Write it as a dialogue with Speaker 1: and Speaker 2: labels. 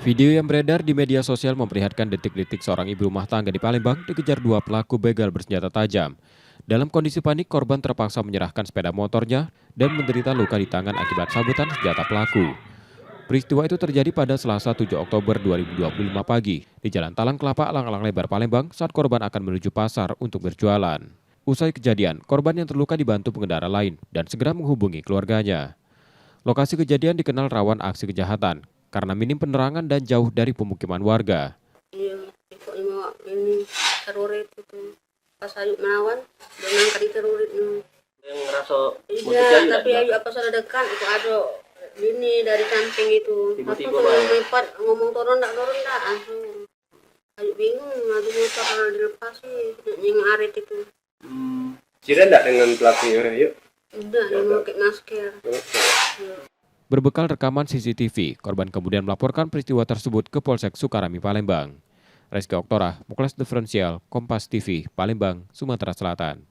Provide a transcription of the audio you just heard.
Speaker 1: Video yang beredar di media sosial memperlihatkan detik-detik seorang ibu rumah tangga di Palembang dikejar dua pelaku begal bersenjata tajam. Dalam kondisi panik, korban terpaksa menyerahkan sepeda motornya dan menderita luka di tangan akibat sabetan senjata pelaku. Peristiwa itu terjadi pada Selasa 7 Oktober 2025 pagi di Jalan Talang Kelapa, Alang-Alang Lebar, Palembang saat korban akan menuju pasar untuk berjualan. Usai kejadian, korban yang terluka dibantu pengendara lain dan segera menghubungi keluarganya. Lokasi kejadian dikenal rawan aksi kejahatan karena minim penerangan dan jauh dari pemukiman warga.
Speaker 2: Iya, pokoknya ini teroris itu pas Ayu melawan dan angkat di teroris itu.
Speaker 3: Yang ngerasa
Speaker 2: Iya, tapi Ayu apa sudah dekat itu ada ini dari samping itu.
Speaker 3: Tiba-tiba
Speaker 2: lepat ngomong turun enggak langsung. Ayu bingung, ngadu motor kalau dilepas sih yang arit itu.
Speaker 4: Kira enggak dengan pelakunya, yuk?
Speaker 2: Udah, dia pakai masker. Ya.
Speaker 1: Berbekal rekaman CCTV, korban kemudian melaporkan peristiwa tersebut ke Polsek Sukarami, Palembang. Reski Oktora, Muklas Diferensial, Kompas TV, Palembang, Sumatera Selatan.